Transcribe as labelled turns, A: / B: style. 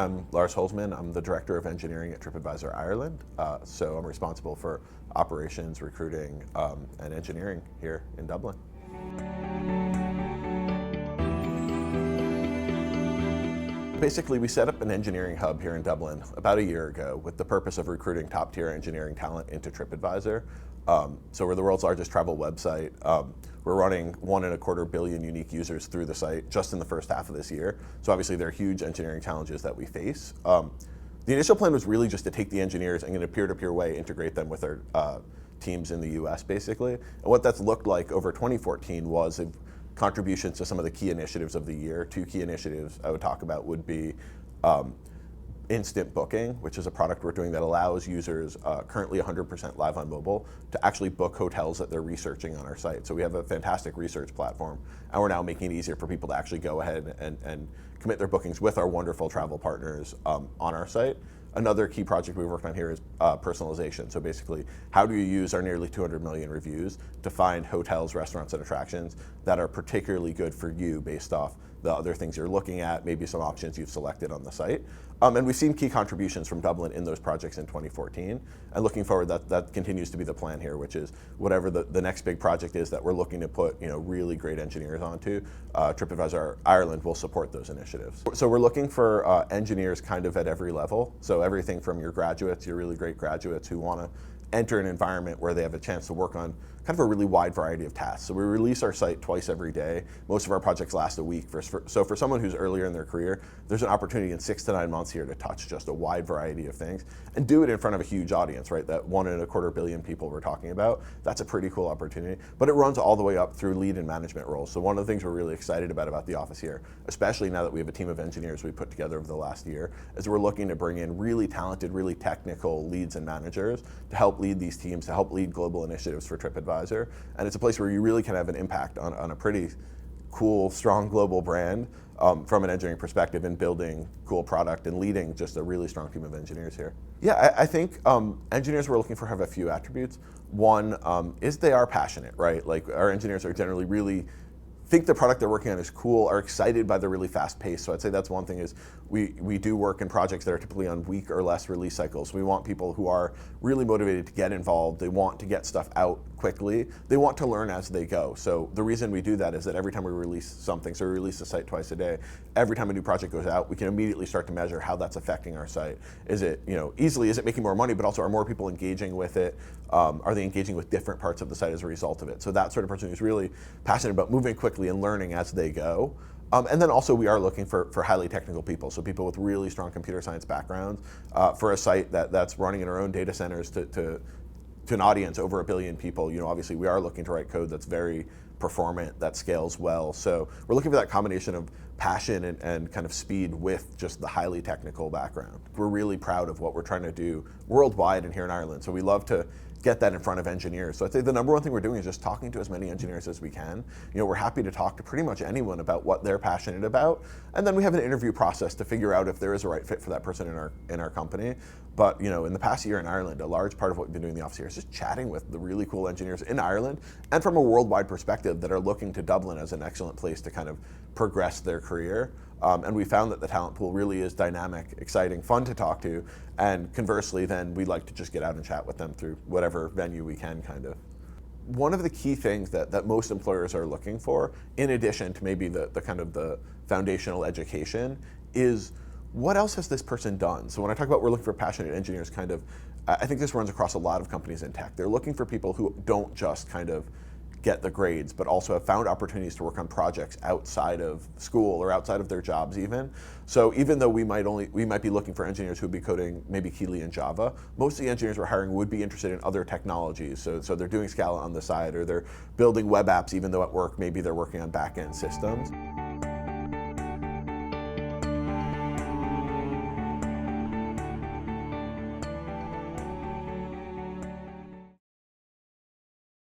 A: I'm Lars Holzman. I'm the Director of Engineering at TripAdvisor Ireland. So I'm responsible for operations, recruiting, and engineering here in Dublin. Basically, we set up an engineering hub here in Dublin about a year ago with the purpose of recruiting top-tier engineering talent into TripAdvisor. So we're the world's largest travel website. We're running 1.25 billion unique users through the site just in the first half of this year. So obviously there are huge engineering challenges that we face. The initial plan was really just to take the engineers and in a peer-to-peer way integrate them with our teams in the US basically. And what that's looked like over 2014 was contributions to some of the key initiatives of the year. Two key initiatives I would talk about would be instant booking, which is a product we're doing that allows users currently 100% live on mobile to actually book hotels that they're researching on our site. So we have a fantastic research platform, and we're now making it easier for people to actually go ahead and commit their bookings with our wonderful travel partners on our site. Another key project we've worked on here is personalization. So basically, how do you use our nearly 200 million reviews to find hotels, restaurants, and attractions that are particularly good for you based off the other things you're looking at, maybe some options you've selected on the site. And we've seen key contributions from Dublin in those projects in 2014. And looking forward, that continues to be the plan here, which is whatever the next big project is that we're looking to put really great engineers onto, TripAdvisor Ireland will support those initiatives. So we're looking for engineers kind of at every level. So everything from your graduates, your really great graduates who want to enter an environment where they have a chance to work on kind of a really wide variety of tasks. So we release our site twice every day. Most of our projects last a week. So for someone who's earlier in their career, there's an opportunity in 6 to 9 months here to touch just a wide variety of things and do it in front of a huge audience, right? That 1.25 billion people we're talking about, that's a pretty cool opportunity. But it runs all the way up through lead and management roles. So one of the things we're really excited about the office here, especially now that we have a team of engineers we put together over the last year, is we're looking to bring in really talented, really technical leads and managers to help lead these teams, to help lead global initiatives for TripAdvisor. And it's a place where you really can have an impact on a pretty cool, strong global brand from an engineering perspective in building cool product and leading just a really strong team of engineers here. Yeah, I think engineers we're looking for have a few attributes. One is they are passionate, right? Like our engineers are generally really think the product they're working on is cool, are excited by the really fast pace. So I'd say that's one thing is we do work in projects that are typically on week or less release cycles. We want people who are really motivated to get involved. They want to get stuff out quickly. They want to learn as they go. So the reason we do that is that every time we release something, so we release the site twice a day, every time a new project goes out, we can immediately start to measure how that's affecting our site. Is it, is it making more money, but also are more people engaging with it? Are they engaging with different parts of the site as a result of it? So that sort of person who's really passionate about moving quickly and learning as they go. And then also we are looking for highly technical people, so people with really strong computer science backgrounds for a site that's running in our own data centers to an audience over 1 billion people. Obviously we are looking to write code that's very performant, that scales well. So we're looking for that combination of passion and kind of speed with just the highly technical background. We're really proud of what we're trying to do worldwide and here in Ireland. So we love to get that in front of engineers. So I'd say the number one thing we're doing is just talking to as many engineers as we can. We're happy to talk to pretty much anyone about what they're passionate about. And then we have an interview process to figure out if there is a right fit for that person in our company. But in the past year in Ireland, a large part of what we've been doing in the office here is just chatting with the really cool engineers in Ireland and from a worldwide perspective that are looking to Dublin as an excellent place to kind of progress their career. And we found that the talent pool really is dynamic, exciting, fun to talk to. And conversely, then we'd like to just get out and chat with them through whatever venue we can, kind of. One of the key things that most employers are looking for, in addition to maybe the kind of the foundational education, is what else has this person done? So when I talk about we're looking for passionate engineers, kind of, I think this runs across a lot of companies in tech. They're looking for people who don't just kind of get the grades, but also have found opportunities to work on projects outside of school or outside of their jobs even. So even though we might be looking for engineers who would be coding maybe Keely and Java, most of the engineers we're hiring would be interested in other technologies. So they're doing Scala on the side, or they're building web apps even though at work maybe they're working on back-end systems.